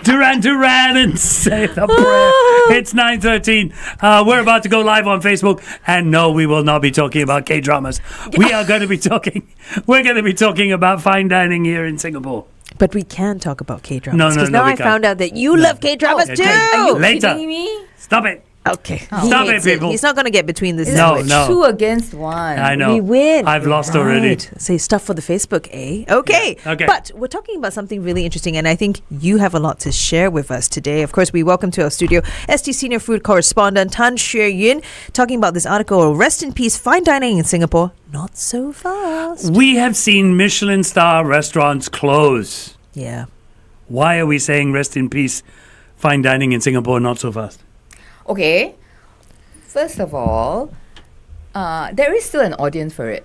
Duran Duran and say the prayer. It's 9:13. We're about to go live on Facebook, and no, we will not be talking about K-dramas. We are going to be talking. We're going to be talking about fine dining here in Singapore. But we can talk about K-dramas. No, Because now I found out that you love K-dramas too. Are you Later. kidding me? Stop it. Okay. Stop it, people. He's not going to get between this. It's No, like no. 2 against 1. I know. We win. I've lost already. Say stuff for the Facebook, eh? Okay. Yeah. Okay. But we're talking about something really interesting, and I think you have a lot to share with us today. Of course, we welcome to our studio ST Senior Food Correspondent Hsueh Yun, talking about this article, Rest in Peace, Fine Dining in Singapore, Not So Fast. We have seen Michelin-star restaurants close. Yeah. Why are we saying rest in peace, fine dining in Singapore, not so fast? Okay. First of all, there is still an audience for it.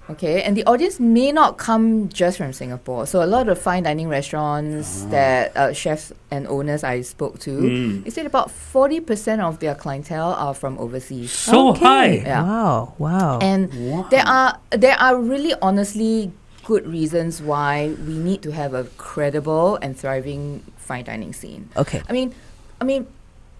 Okay, and the audience may not come just from Singapore. So a lot of fine dining restaurants that chefs and owners I spoke to, they said about 40% of their clientele are from overseas. So high. Yeah. Wow. And there are really honestly good reasons why we need to have a credible and thriving fine dining scene. Okay. I mean,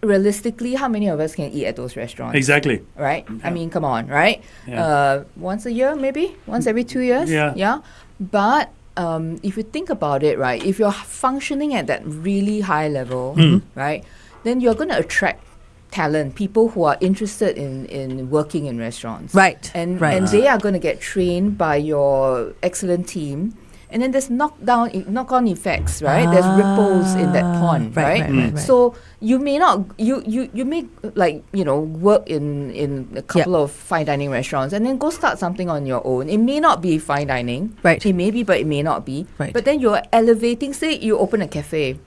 realistically, how many of us can eat at those restaurants? Exactly. Right? I mean, come on, right? Yeah. Once a year, maybe? Once every 2 years? Yeah. But if you think about it, right, if you're functioning at that really high level, right, then you're going to attract talent, people who are interested in working in restaurants. Right. And they are going to get trained by your excellent team. And then there's knock-on effects, right? There's ripples in that pond, right? So you may not, you may work in a couple of fine dining restaurants and then go start something on your own. It may not be fine dining. Right. It may be, but it may not be. Right. But then you're elevating, say you open a cafe.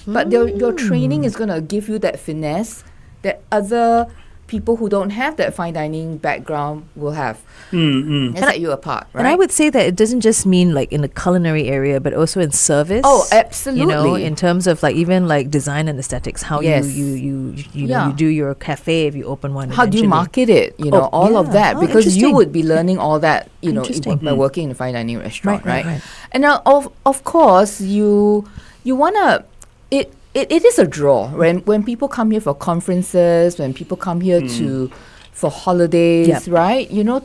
But your training is going to give you that finesse that other people who don't have that fine dining background will have. That set you apart, right? And I would say that it doesn't just mean like in the culinary area, but also in service. Oh, absolutely. You know, in terms of like even like design and aesthetics, how you do your cafe if you open one. How do you eventually. market it? You know, all of that, because you interesting. would be learning all that. You know, by working in a fine dining restaurant, right? And now, of course, you wanna it. It is a draw when people come here for conferences, when people come here for holidays, right? You know,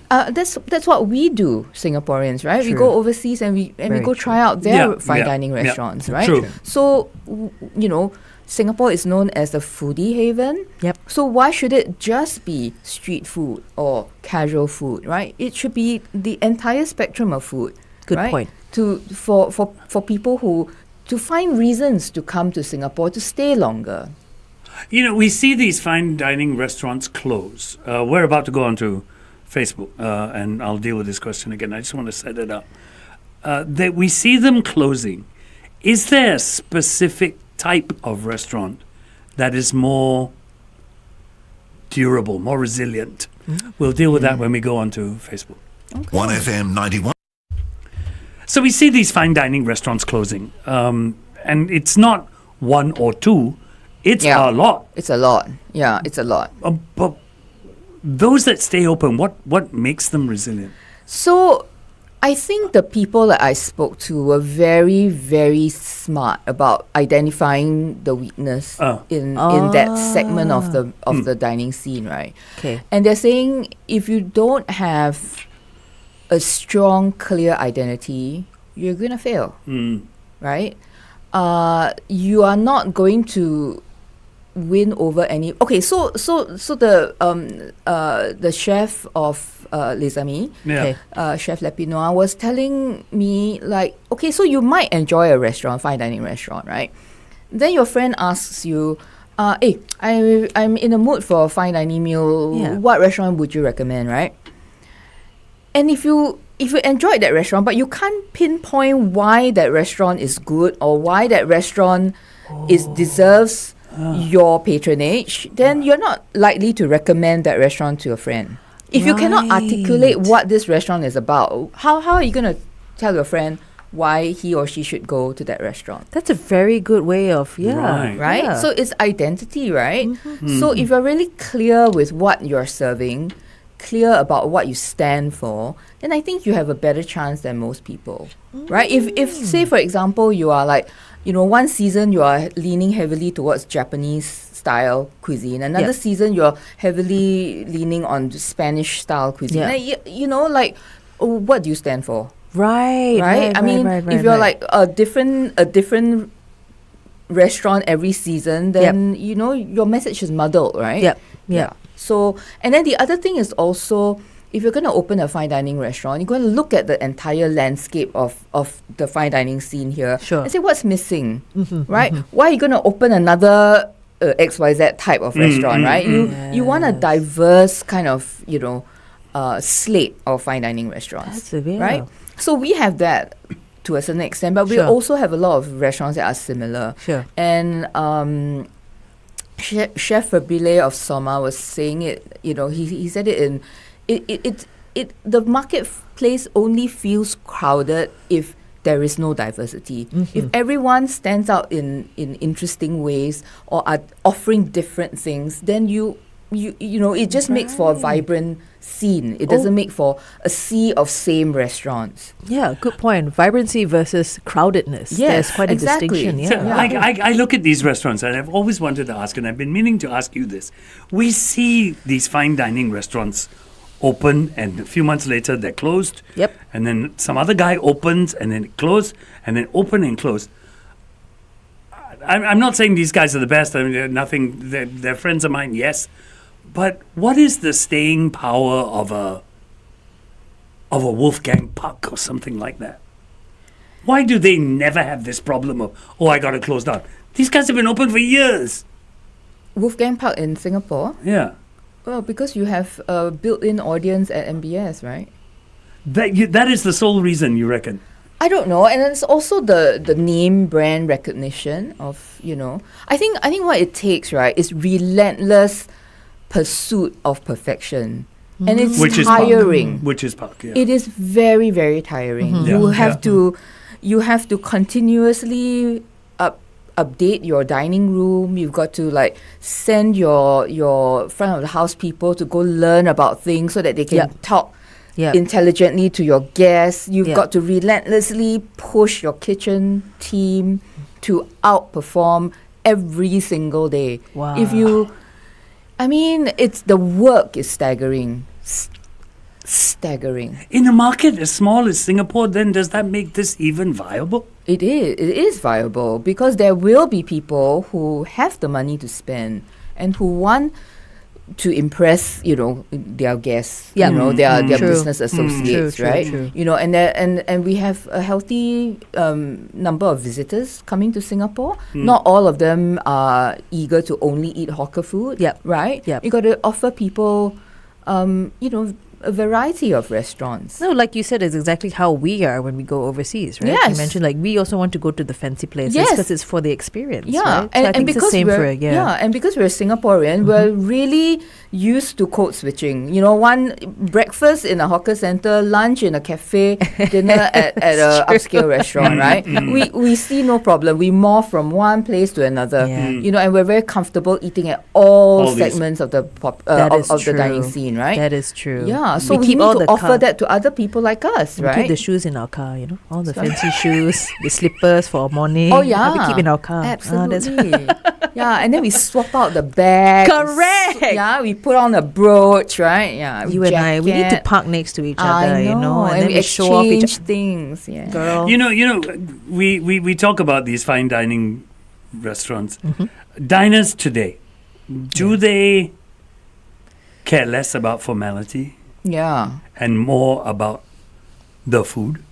that's what we do, Singaporeans, right? True. We go overseas and we go try out their fine dining restaurants, right? True. So you know, Singapore is known as a foodie haven. Yep. So why should it just be street food or casual food, right? It should be the entire spectrum of food. Good right? point. For people who to find reasons to come to Singapore to stay longer. You know, we see these fine dining restaurants close. We're about to go onto Facebook, and I'll deal with this question again. I just want to set it up. That we see them closing. Is there a specific type of restaurant that is more durable, more resilient? We'll deal with that when we go onto Facebook. Okay. 1FM 91. So we see these fine dining restaurants closing, and it's not one or two, it's a lot. It's a lot. Yeah, it's a lot. But those that stay open, what makes them resilient? So I think the people that I spoke to were very, very smart about identifying the weakness in that segment of the dining scene, right? Okay. And they're saying if you don't have a strong, clear identity, you're going to fail, right? You are not going to win over any. Okay, so the chef of Les Amis, Chef Lepinois, was telling me like, okay, so you might enjoy a restaurant, fine dining restaurant, right? Then your friend asks you, hey, I'm in a mood for a fine dining meal. Yeah. What restaurant would you recommend, right? And if you enjoyed that restaurant, but you can't pinpoint why that restaurant is good or why that restaurant deserves your patronage, then you're not likely to recommend that restaurant to a friend. If you cannot articulate what this restaurant is about, how are you going to tell your friend why he or she should go to that restaurant? That's a very good way of, Right? Yeah. So it's identity, right? So if you're really clear with what you're serving, clear about what you stand for, then I think you have a better chance than most people, right? If say, for example, you are like, one season you are leaning heavily towards Japanese style cuisine, another season you're heavily leaning on Spanish style cuisine. Like, what do you stand for? Right. I mean, if you're like a different restaurant every season, then your message is muddled, right? Yeah. So, and then the other thing is also, if you're going to open a fine dining restaurant, you're going to look at the entire landscape of the fine dining scene here and say what's missing, right? Why are you going to open another XYZ type of restaurant, right? You want a diverse kind of slate of fine dining restaurants, right? So we have that to a certain extent, but we also have a lot of restaurants that are similar. And Chef Fabrile of Soma was saying it. He said it in the marketplace only feels crowded if there is no diversity. If everyone stands out in interesting ways or are offering different things, then it just makes for a vibrant scene. It doesn't make for a sea of same restaurants. Yeah, good point. Vibrancy versus crowdedness. Yes, there's quite exactly. a distinction. So I look at these restaurants and I've always wanted to ask, and I've been meaning to ask you this. We see these fine dining restaurants open and a few months later they're closed. Yep. And then some other guy opens and then close and then open and close. I'm not saying these guys are the best. I mean, they're friends of mine, yes. But what is the staying power of a Wolfgang Puck or something like that? Why do they never have this problem of, I got to close down? These guys have been open for years. Wolfgang Puck in Singapore? Yeah. Well, because you have a built-in audience at MBS, right? That is the sole reason, you reckon? I don't know, and it's also the name brand recognition of I think what it takes, right, is relentless pursuit of perfection, and it's tiring. Which is Puck, yeah. It is very, very tiring. You have to continuously update your dining room. You've got to send your front of the house people to go learn about things so that they can talk intelligently to your guests. You've got to relentlessly push your kitchen team to outperform every single day. Wow. It's the work is staggering. Staggering. In a market as small as Singapore, then does that make this even viable? It is viable because there will be people who have the money to spend and who want to impress, their guests, their business associates, right? True. And we have a healthy number of visitors coming to Singapore. Not all of them are eager to only eat hawker food, right? You got to offer people, a variety of restaurants. No, like you said, it's exactly how we are when we go overseas, right? Yes. You mentioned we also want to go to the fancy places because it's for the experience. Yeah, right? So I think it's the same for and because we're Singaporean, we're really used to code switching. One breakfast in a hawker center, lunch in a cafe, dinner at a upscale restaurant, right? We see no problem. We morph from one place to another. And we're very comfortable eating at all segments of the the dining scene, right? That is true. Yeah, so we need to offer that to other people like us, right? We keep the shoes in our car, all the fancy shoes, the slippers for morning. Oh yeah, we keep in our car. Absolutely. Yeah, and then we swap out the bag. Correct. We put on a brooch, right? Yeah, you and I, we need to park next to each other, and then we show off each things. Yeah, girl. We talk about these fine dining restaurants. Diners today, do they care less about formality? Yeah. And more about the food?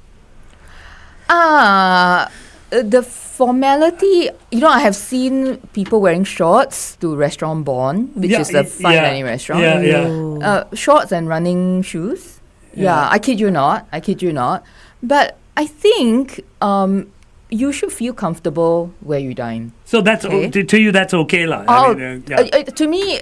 The formality, I have seen people wearing shorts to Restaurant Bon, which is the fine dining restaurant. Shorts and running shoes. Yeah, I kid you not. But I think you should feel comfortable where you dine. So that's to you, that's okay, lah. To me,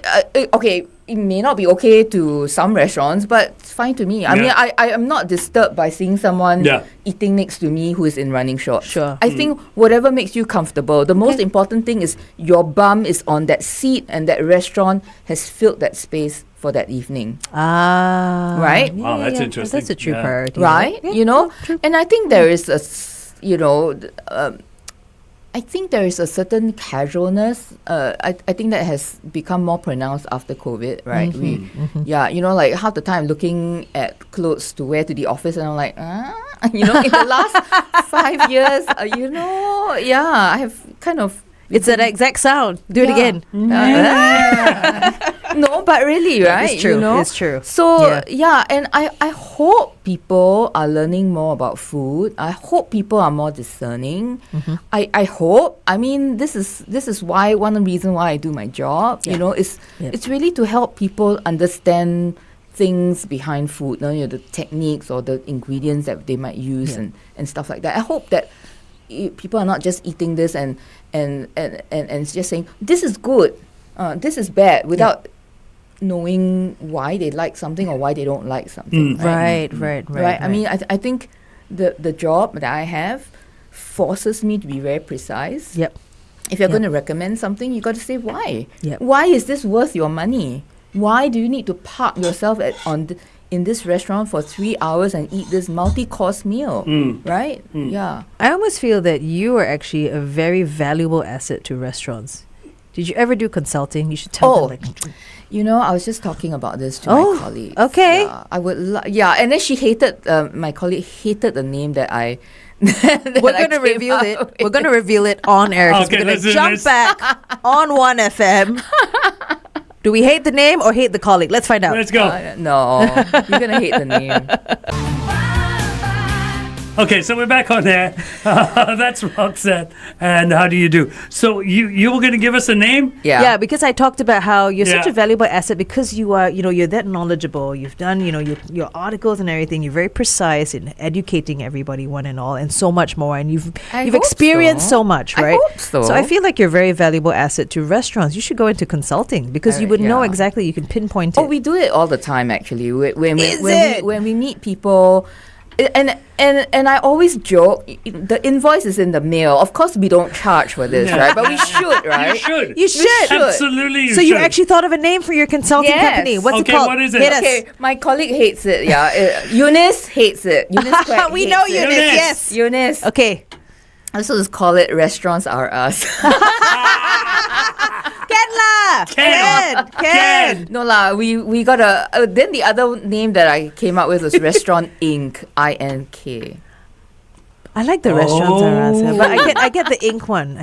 okay, it may not be okay to some restaurants, but it's fine to me. I mean, I am not disturbed by seeing someone eating next to me who is in running shorts. Sure. I think whatever makes you comfortable. The most important thing is your bum is on that seat and that restaurant has filled that space for that evening. Right? Wow, that's interesting. That's a true Yeah. priority. Right? Yeah, You know, true. and I think there is I think there is a certain casualness. I think that has become more pronounced after COVID, right? Yeah, like half the time looking at clothes to wear to the office, and I'm like, in the last 5 years, I have kind of. It's that exact sound. Do it Yeah. again. No, but really, right? It's true. It's true. So and I hope people are learning more about food. I hope people are more discerning. I hope. I mean, this is why one of the reasons why I do my job. It's really to help people understand things behind food. The techniques or the ingredients that they might use and stuff like that. I hope that people are not just eating this and just saying this is good, this is bad without knowing why they like something or why they don't like something. Right. I mean, I think the job that I have forces me to be very precise. Yep. If you're going to recommend something, you got to say why. Yep. Why is this worth your money? Why do you need to park yourself in this restaurant for 3 hours and eat this multi-course meal, right? Yeah. I almost feel that you are actually a very valuable asset to restaurants. Did you ever do consulting? You should tell them. I was just talking about this to my colleague. Okay. Yeah, I would. And then she hated. My colleague hated the name that I. We're going to reveal it. We're going to reveal it on air. Okay, we're going let's to do jump this. back on 1FM. Do we hate the name or hate the colleague? Let's find out. Let's go. No, you're gonna hate the name. Okay, so we're back on there. That's Roxette. And how do you do? So you were going to give us a name? Yeah, because I talked about how you're such Yeah. a valuable asset because you are, you're that knowledgeable. You've done, your articles and everything. You're very precise in educating everybody, one and all, and so much more. And you've hope experienced so. so much, I right? hope so. So I feel like you're a very valuable asset to restaurants. You should go into consulting because you would know yeah. exactly. You can pinpoint it. Oh, we do it all the time actually. When Is it? we meet people. And I always joke, the invoice is in the mail. Of course, we don't charge for this, Yeah. right? But we should, right? You should. You should. Absolutely, you So should. you actually thought of a name for your consulting Yes. company. What's Okay, it called? what is it? Hit us. Okay, my colleague hates it. Yeah, Eunice hates it. Eunice Quack We hates know it. Eunice, yes. Eunice. Okay. Also, just call it Restaurants Are Us. Ken. No lah, we got then the other name that I came up with was Restaurant Inc. INK. I like the restaurants are us, Oh. but I get the ink one.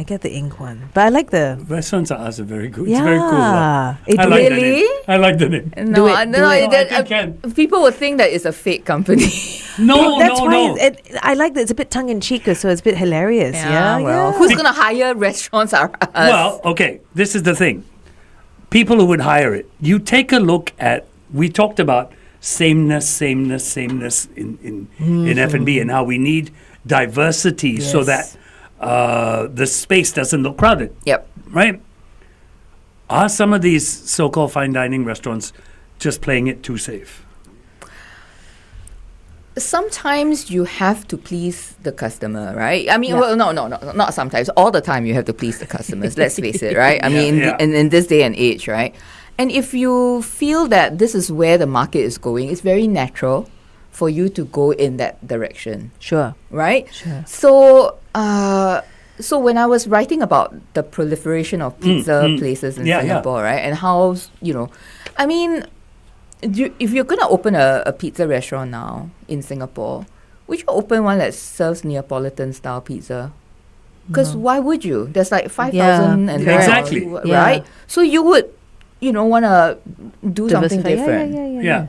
But I like the Restaurants are us are very good. It's very cool. yeah. I like the Really? name. I like the name. No, it, do it. I think Ken. people would think that it's a fake company. No, That's no, why no. I like that it's a bit tongue in cheek, so it's a bit hilarious. Yeah, well, yeah. who's gonna hire Restaurants Are Us? Well, okay, this is the thing. People who would hire it, you take a look at, we talked about sameness in F&B and how we need diversity so that the space doesn't look crowded, Yep. right? Are some of these so-called fine dining restaurants just playing it too safe? Sometimes you have to please the customer, right? I mean, Yeah. well, no, not sometimes. All the time you have to please the customers. Let's face it, right? I mean, yeah. in this day and age, right? And if you feel that this is where the market is going, it's very natural for you to go in that direction, Sure. right? Sure. So when I was writing about the proliferation of pizza places in Yeah, Singapore, right, and how I mean, if you're gonna open a pizza restaurant now in Singapore, would you open one that serves Neapolitan style pizza? Because why would you? There's like 5,000 Yeah, and correct. Exactly. right? So you would, want to do something Diversify. different. Yeah.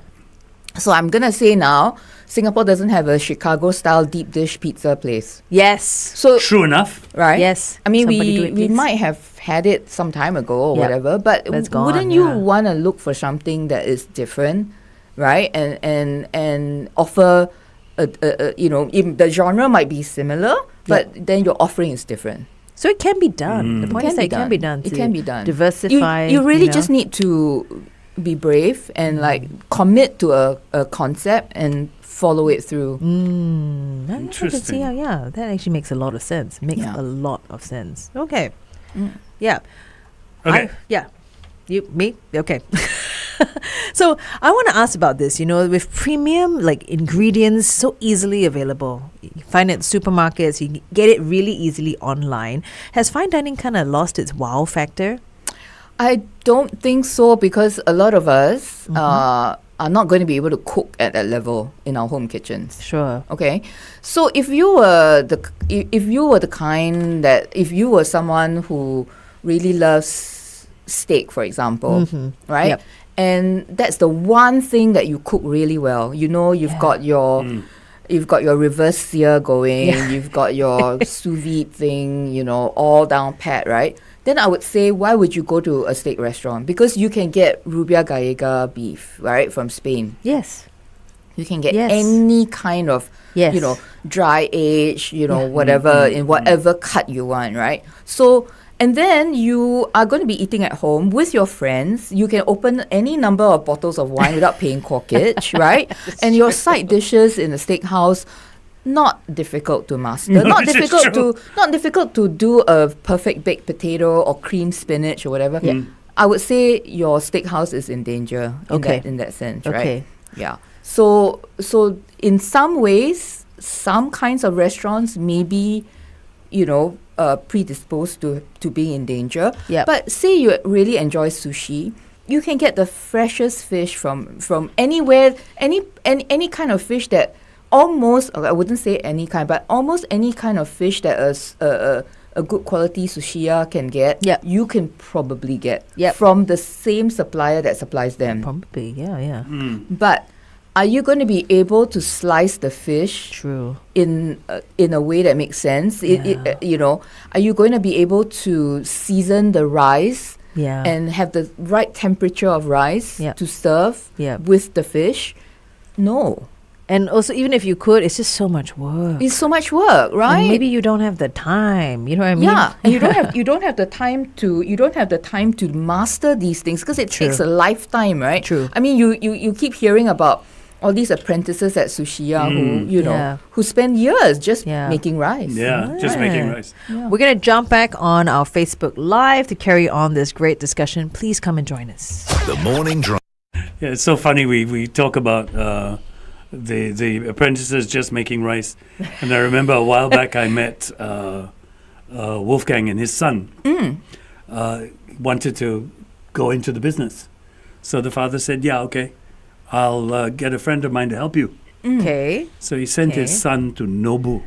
So I'm gonna say now, Singapore doesn't have a Chicago style deep dish pizza place. Yes. So True enough. right? Yes. I mean, Somebody do we it, please. might have had it some time ago or Yeah. whatever, but That's gone, wouldn't you yeah. want to look for something that is different, right? And offer, even the genre might be similar, but then your offering is different. So it can be done. The point is that it can be done. It to can be done. Diversify. You really know. just need to be brave and like commit to a concept and follow it through. I can see Interesting. how, that actually makes a lot of sense. Makes Yeah. a lot of sense. Okay. Mm. Yeah. Okay. You, me? Okay. So I want to ask about this. With premium like ingredients so easily available, you find it at supermarkets, you can get it really easily online. Has fine dining kind of lost its wow factor? I don't think so, because a lot of us are not going to be able to cook at that level in our home kitchens. Sure. Okay, so if you were the kind that, if you were someone who really loves steak, for example, right? Yep. And that's the one thing that you cook really well. You've got your you've got your reverse sear going, you've got your sous vide thing, all down pat, right? Then I would say, why would you go to a steak restaurant? Because you can get Rubia Gallega beef, right, from Spain. Yes. You can get any kind of, dry age, whatever, in whatever cut you want, right? So, and then you are going to be eating at home with your friends. You can open any number of bottles of wine without paying corkage, right? And your side dishes in a steakhouse, not difficult to master. No, not this is difficult to do a perfect baked potato or cream spinach or whatever. Yeah. I would say your steakhouse is in danger in that sense, right? Okay. Yeah. So in some ways, some kinds of restaurants may be, predisposed to being in danger. Yep. But say you really enjoy sushi, you can get the freshest fish from anywhere, any kind of fish that almost, I wouldn't say any kind, but almost any kind of fish that a good quality sushiya can get, you can probably get from the same supplier that supplies them. Probably, yeah. But are you going to be able to slice the fish True. in a way that makes sense? Are you going to be able to season the rice and have the right temperature of rice to serve with the fish? No. And also, even if you could, it's just so much work. It's so much work, right? And maybe you don't have the time. You know what I mean? Yeah, and you don't have the time to master these things, because it takes a lifetime, right? True. I mean, you keep hearing about all these apprentices at Sushiya who spend years just making rice. Yeah, just making rice. Yeah. We're going to jump back on our Facebook Live to carry on this great discussion. Please come and join us. The Morning Drive. Yeah, it's so funny. We talk about the apprentices just making rice, and I remember a while back I met Wolfgang and his son wanted to go into the business, so the father said, "Yeah, okay, I'll get a friend of mine to help you." Okay. So he sent his son to Nobu.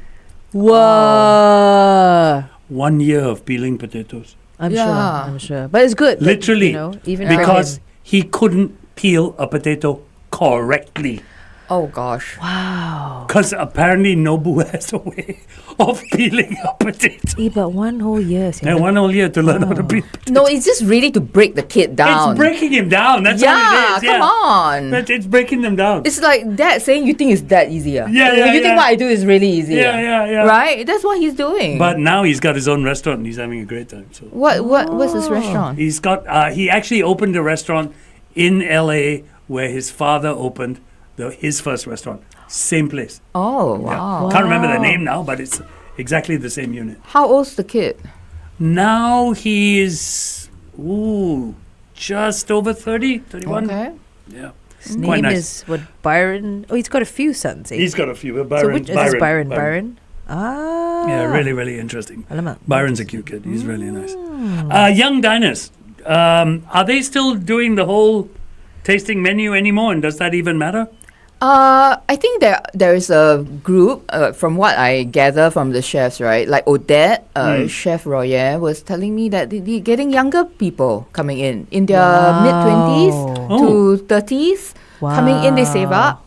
Whoa. 1 year of peeling potatoes. I'm sure. But it's good. Literally, even because he couldn't peel a potato correctly. Oh gosh. Wow. Because apparently Nobu has a way of peeling a potato. But 1 whole year. And 1 whole year to learn how to peel potatoes. No, it's just really to break the kid down. It's breaking him down. That's all it is. Come on. But it's breaking them down. It's like dad saying you think it's that easier. You think what I do is really easier. Yeah. Right? That's what he's doing. But now he's got his own restaurant and he's having a great time. So what's his restaurant? he's got he actually opened a restaurant in LA where his father opened his first restaurant. Same place. Oh, wow. Can't remember the name now, but it's exactly the same unit. How old's the kid? Now he is just over 30, 31. Okay. Yeah. His Quite name nice. is Byron. Oh, he's got a few sons. He's got a few. So Byron. which is this Byron? Ah. Yeah, really, really interesting. Alamak. Byron's a cute kid. He's really nice. Young diners, are they still doing the whole tasting menu anymore? And does that even matter? I think there is a group, from what I gather from the chefs, right? Like Odette, Chef Royer, was telling me that they're getting younger people coming in their mid-20s to 30s. Coming in, they save up.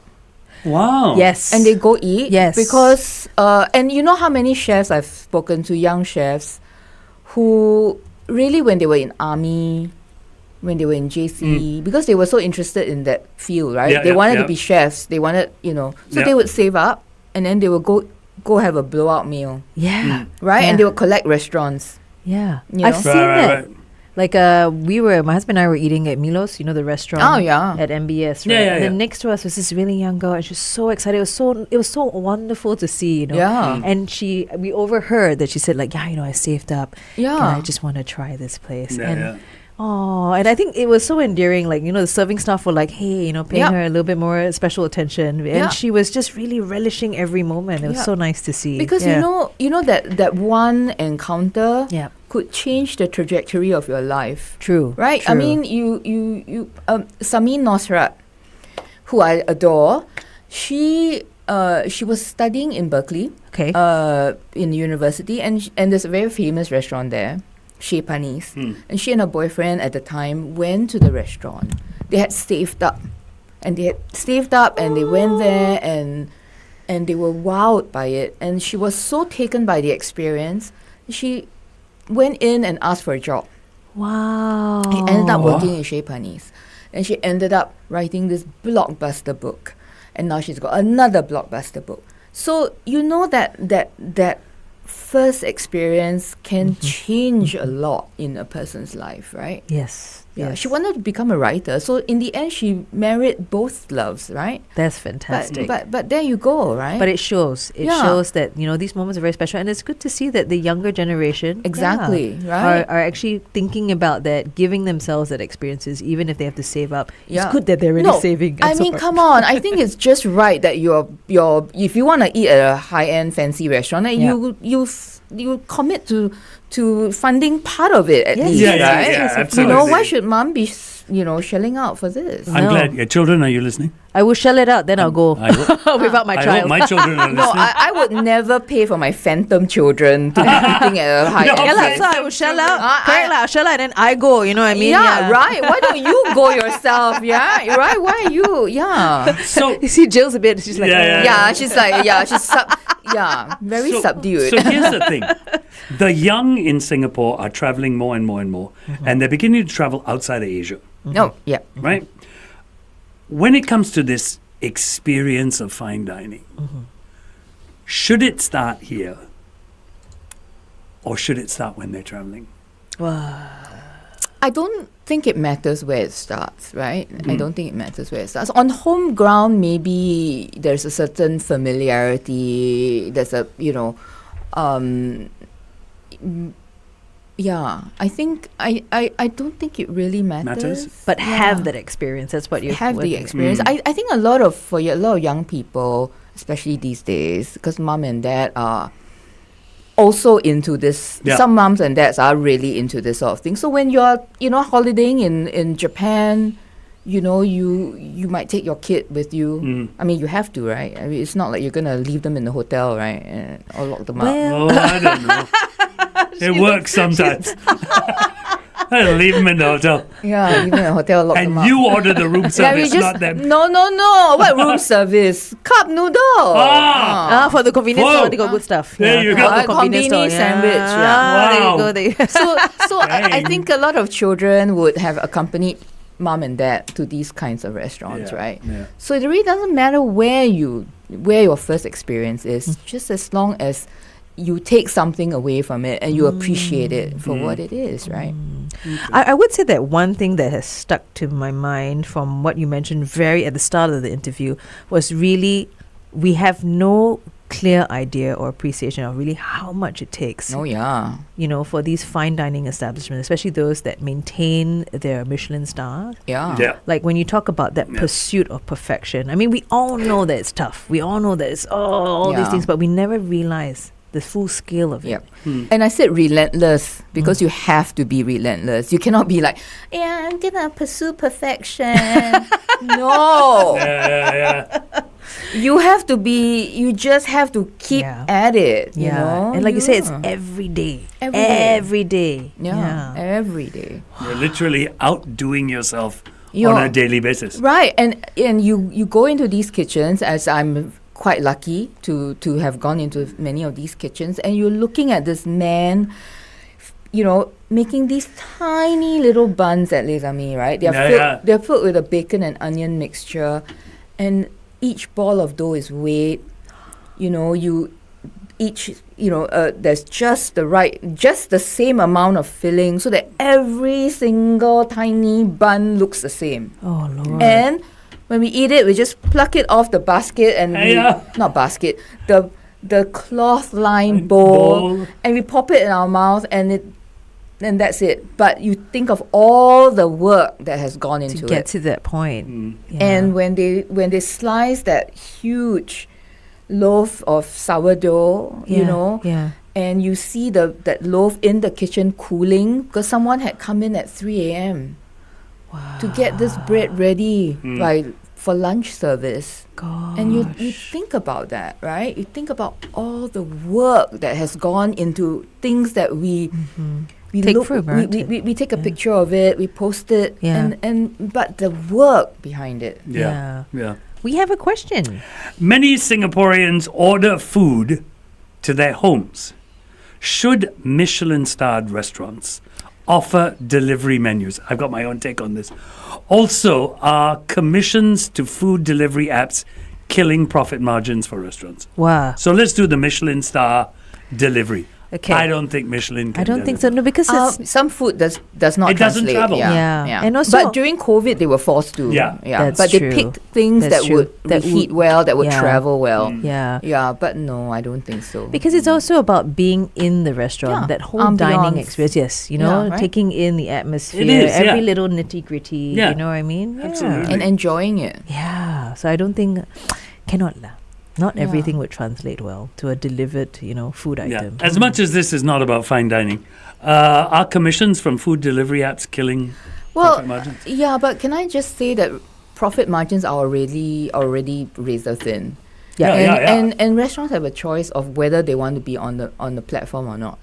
Wow. Yes. And they go eat. Yes. Because, and you know how many chefs I've spoken to, young chefs, who really, when they were in army, when they were in JC, because they were so interested in that field, right? They wanted to be chefs. They wanted, so they would save up, and then they would go have a blowout meal. Yeah. Right? Yeah. And they would collect restaurants. Yeah. You I've know? seen that. Like my husband and I were eating at Milos, the restaurant. Oh, yeah. At MBS, right? And then next to us was this really young girl, and she was so excited. It was so wonderful to see, Yeah. And we overheard that she said, like, I saved up. Yeah. And I just want to try this place. Oh, and I think it was so endearing. Like, the serving staff were like, hey, paying Yeah. her a little bit more special attention. And Yeah. she was just really relishing every moment. It was Yeah. so nice to see. Because Yeah. you know that one encounter Yeah. could change the trajectory of your life. True. Right? I true. mean, you Samin Nosrat, who I adore, she was studying in Berkeley, Okay. in university, and there's a very famous restaurant there, Chez Panisse. And she and her boyfriend at the time went to the restaurant. They had saved up, and they went there, and they were wowed by it. And she was so taken by the experience, she went in and asked for a job. Wow. He ended up working in Chez Panisse, and she ended up writing this blockbuster book, and now she's got another blockbuster book. So that first experience can change a lot in a person's life, right? Yes. Yeah, yes. she wanted to become a writer, so in the end, she married both loves, right? That's fantastic. But there you go, right? But it shows. It Yeah. shows that, these moments are very special. And it's good to see that the younger generation Exactly, right? are actually thinking about that, giving themselves that experiences, even if they have to save up. Yeah. It's good that they're really saving. I mean, come on. I think it's just right that you're if you want to eat at a high-end fancy restaurant, that you commit to funding part of it at Yes. least, Yeah, right? yeah, yeah, absolutely. Why should mom be shelling out for this? I'm No. glad. Your children, are you listening? I will shell it out, then I'll go I hope, without my I hope child. my children are listening. No, I would never pay for my phantom children to be eating at a high-end. Yeah, lah, place. so I will shell out. I- Correct lah, I'll shell out, and then I go. You know what I mean? yeah, right. Why don't you go yourself? Yeah, right. Why are you? Yeah, So, You see, Jill's a bit. She's like, Yeah. she's very subdued. So here's the thing. The young in Singapore are traveling more and more and more, and they're beginning to travel outside of Asia, No, yeah. right? When it comes to this experience of fine dining, should it start here, or should it start when they're traveling? I don't think it matters where it starts, right? I don't think it matters where it starts. On home ground, maybe there's a certain familiarity. There's a, yeah. I think I don't think it really matters. But have Yeah. that experience. That's what you have the what- experience. I think a lot of young people, especially these days, because mom and dad are also into this. Yeah. Some moms and dads are really into this sort of thing. So when you're holidaying in Japan, you might take your kid with you. I mean, you have to, right? I mean, it's not like you're gonna leave them in the hotel, right, or lock them up. Well, Oh, I don't know. It works sometimes. I leave them in the hotel. Yeah, leave them in the hotel, lock them And up. you order the room Yeah, service, not them. No. What room service? Cup noodle. for the convenience Whoa. store, they got good stuff. There you go. For the Convenience store, sandwich, yeah. Ah, there you Wow. go. There you go. So I Dang. think a lot of children would have accompanied mom and dad to these kinds of restaurants, Yeah, right? yeah. So it really doesn't matter where your first experience is, just as long as you take something away from it and you appreciate it for what it is, right? I would say that one thing that has stuck to my mind from what you mentioned very at the start of the interview was really we have no clear idea or appreciation of really how much it takes, Oh yeah. for these fine dining establishments, especially those that maintain their Michelin star. Yeah. Yeah. Like when you talk about that Yeah. pursuit of perfection, I mean, we all know that it's tough. We all know that it's all these Yeah. things, but we never realize the full scale of it. Yep. And I said relentless because you have to be relentless. You cannot be like, yeah, I'm gonna pursue perfection. No. Yeah. You just have to keep Yeah. at it. Yeah. You know? And like you say, it's Yeah. every day. Every day. Every day. Yeah, every day. You're literally outdoing yourself You're- on a daily basis. Right, and you go into these kitchens, as I'm quite lucky to have gone into many of these kitchens, and you're looking at this man, making these tiny little buns at Les Amis, right? They're filled with a bacon and onion mixture, and each ball of dough is weighed. There's just the same amount of filling, so that every single tiny bun looks the same. Oh, Lord. And when we eat it, we just pluck it off the basket and not basket, the cloth lined bowl, Bowl. and we pop it in our mouth, and and that's it. But you think of all the work that has gone into to get it. to that point. Yeah. And when they slice that huge loaf of sourdough, you know, Yeah. and you see that loaf in the kitchen cooling because someone had come in at 3 a.m. to get this bread ready for lunch service. Gosh. And you think about that, right? You think about all the work that has gone into things that we Take look, for granted. we take a picture of it, we post it, Yeah. and but the work behind it. Yeah. We have a question. Many Singaporeans order food to their homes. Should Michelin-starred restaurants offer delivery menus? I've got my own take on this. Also, are commissions to food delivery apps killing profit margins for restaurants? Wow. So let's do the Michelin star delivery. Okay. I don't think Michelin can I don't think so. deliver. No, because it's Some food does not It doesn't translate. travel. Yeah. And also- but during COVID, they were forced to. Yeah. That's but they true. picked things That's that true. would That reheat would- well, that would yeah. travel well. yeah. Yeah, but no, I don't think so. Because it's also about being in the restaurant, Yeah. that whole dining Ambiance. experience. Yes, you know, Yeah, right? taking in the atmosphere, It is, every yeah. little nitty gritty. Yeah. You know what I mean? Absolutely. And enjoying it. Yeah. So I don't think cannot lah. Not Yeah. everything would translate well to a delivered, food Yeah. item. As much as this is not about fine dining, are commissions from food delivery apps killing profit margins? Yeah, but can I just say that profit margins are already razor thin. Yeah, and, yeah. And restaurants have a choice of whether they want to be on the platform or not.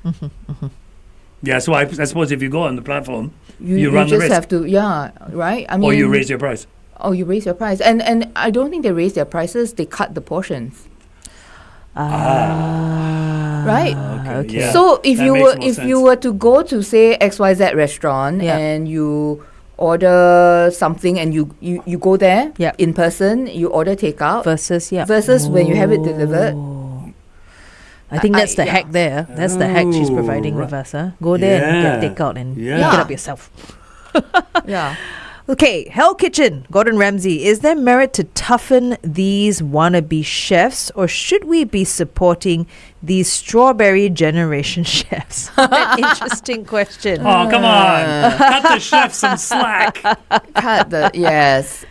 Yeah, so I suppose if you go on the platform, You you run the just risk. have to, right? I mean, Or you raise your price. Oh, you raise your price, and I don't think they raise their prices. They cut the portions, right? Okay, yeah. So if That you makes were more if sense. you were to go to say XYZ restaurant Yeah. and you order something and you go there Yeah. in person, you order takeout versus when you have it delivered. I think that's the yeah. hack there. That's the hack she's providing with us. Huh? Go there and Yeah. get takeout and Yeah. pick it up yourself. Yeah. Okay, Hell Kitchen, Gordon Ramsay. Is there merit to toughen these wannabe chefs, or should we be supporting these strawberry generation chefs? An interesting question. Oh, come on. Cut the chef some slack. Cut the yes.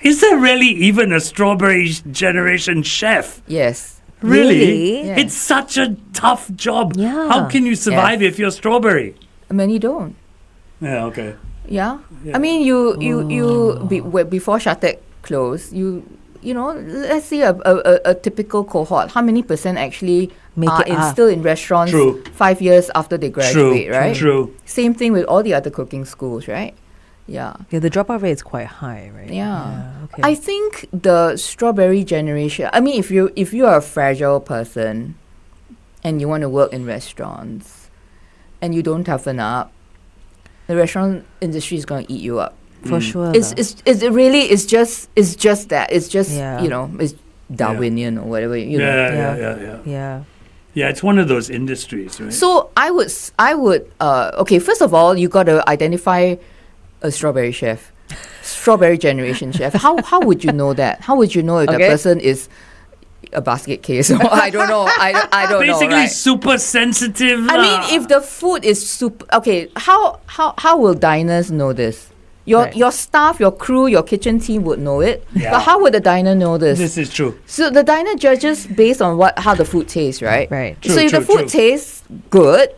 Is there really even a strawberry generation chef? Yes. Really? Yeah. It's such a tough job. Yeah. How can you survive if you're strawberry? Many don't. Yeah, okay. Yeah. Yeah. I mean, before Shatek closed, you know, let's see a typical cohort. How many percent actually Make are it up. still in restaurants True. 5 years after they graduate, right? True. Same thing with all the other cooking schools, right? Yeah. Yeah, the dropout rate is quite high, right? Yeah. Okay. I think the strawberry generation. I mean, if you are a fragile person, and you want to work in restaurants, and you don't toughen up, the restaurant industry is going to eat you up. For sure. It's really it's just that it's just Yeah. it's Darwinian or whatever you know. Yeah. Yeah, it's one of those industries, right? So I would okay, first of all, you got to identify a strawberry chef, strawberry generation chef. How would you know that? How would you know if that Okay. person is a basket case? I don't know. I don't know. Basically, Right? super sensitive. I mean, if the food is super okay, how will diners know this? Your staff, your crew, your kitchen team would know it. Yeah. But how would the diner know this? This is true. So the diner judges based on how the food tastes, right? Right. True, so if the true, food tastes good,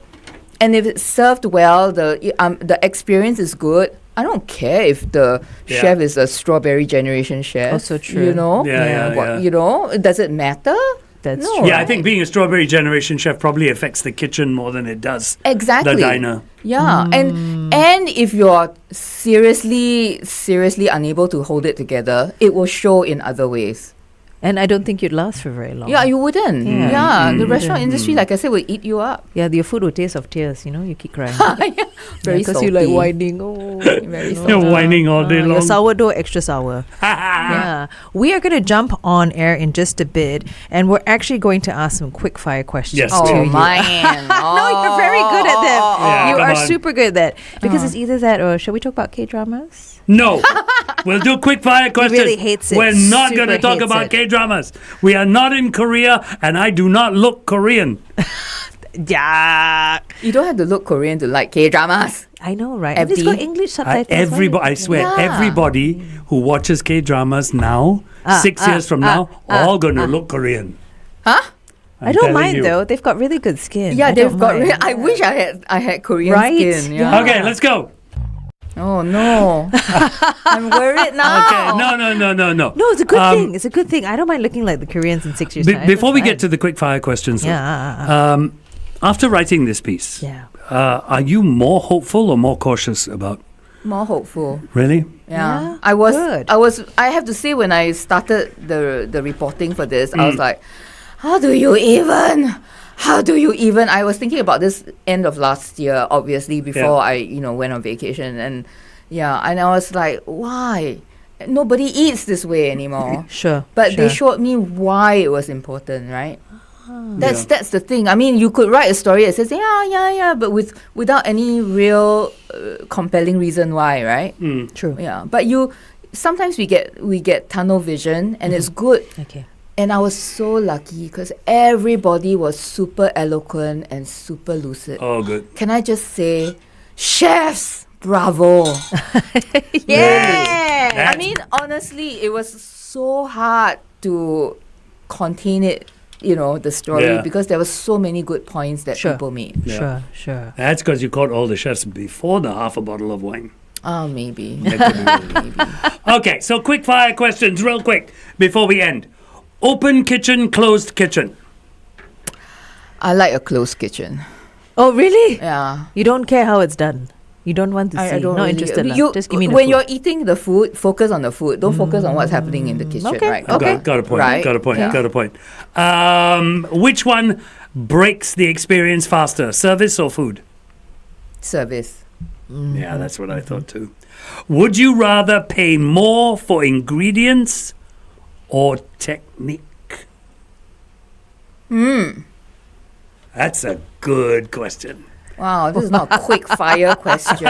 and if it's served well, the experience is good. I don't care if the Yeah. chef is a strawberry generation chef. Also true. You know. Yeah. You know, does it matter? That's No. true. Yeah, I think being a strawberry generation chef probably affects the kitchen more than it does Exactly. the diner. Yeah, and if you're seriously unable to hold it together, it will show in other ways. And I don't think you'd last for very long. Yeah, you wouldn't. Yeah. Yeah, the restaurant industry, like I said, will eat you up. Yeah, your food will taste of tears, you keep crying. Very Because salty. you like whining. Oh, Very salty. You're whining all day your long. sourdough extra sour. Yeah. We are going to jump on air in just a bit, and we're actually going to ask some quick fire questions Yes, to Oh you. man! No, you're very good at them. Yeah, You come are on. super good at that. Because it's either that or shall we talk about K-dramas? No. We'll do quick fire questions. really hates it. We're not going to Super talk hates about it. K-dramas. We are not in Korea, and I do not look Korean. Yeah. You don't have to look Korean to like K-dramas. I know, right? And it's FD. got English subtitles. Everybody, I swear, Yeah. everybody who watches K-dramas now, 6 years from now, all going to look Korean. Huh? I don't telling mind you. though. They've got really good skin. Yeah, I they've don't got. mind. I wish I had Korean Right? skin. Yeah. Yeah. Okay, let's go. Oh no, I'm worried now. Okay, no. No, it's a good thing. It's a good thing. I don't mind looking like the Koreans in 6 years' time. Before we That's get to the quick fire questions, though, yeah, after writing this piece, yeah. are you more hopeful or more cautious about? More hopeful. Really? Yeah, I was. good. I have to say, when I started the reporting for this, I was Mm. like, how do you even? I was thinking about this end of last year, obviously, before I went on vacation, and I was like, why? Nobody eats this way anymore. Sure. But they sure. showed me why it was important, right? That's the thing. I mean, you could write a story that says, yeah, but without any real compelling reason why, right? True. Yeah, but sometimes we get tunnel vision, and it's good. Okay. And I was so lucky because everybody was super eloquent and super lucid. Oh, good. Can I just say, chefs, bravo! Yeah. I mean, honestly, it was so hard to contain it, the story, Yeah. because there were so many good points that Sure. people made. Yeah. Sure. That's because you caught all the chefs before the half a bottle of wine. Oh, maybe. That could be really- Okay, so quick fire questions, real quick, before we end. Open kitchen, closed kitchen. I like a closed kitchen. Oh, really? Yeah. You don't care how it's done. You don't want to see. I don't Not really- interested. lah. You, Just give me the when food. you're eating the food, focus on the food. Don't focus on what's happening in the kitchen, Okay, right? okay. Got a point. Right. Got a point. Yeah. Got a point. Which one breaks the experience faster, service or food? Service. Yeah, that's what I thought too. Would you rather pay more for ingredients or technique? That's a good question. Wow, this is not a quick fire question.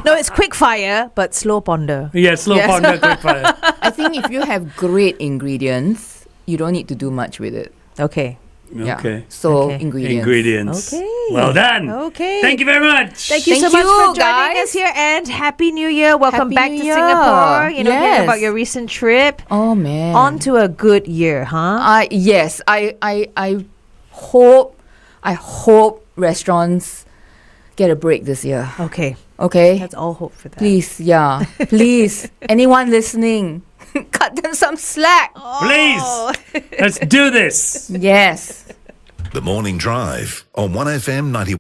No, it's quick fire, but slow ponder. Yeah, slow Yes. ponder, quick fire. I think if you have great ingredients, you don't need to do much with it. Okay. Yeah. Okay. So Okay. ingredients. Okay. Well done. Okay. Thank you very much. Thank you so Thank much for you, joining guys. us here, and Happy New Year. Welcome Happy back New to Year. Singapore. Hearing Yes. about your recent trip. Oh man. On to a good year, huh? I hope restaurants get a break this year. Okay. Okay? Let's all hope for that. Please, yeah. Please. Anyone listening, cut them some slack. Please. Let's do this. Yes. The Morning Drive on 1FM 90.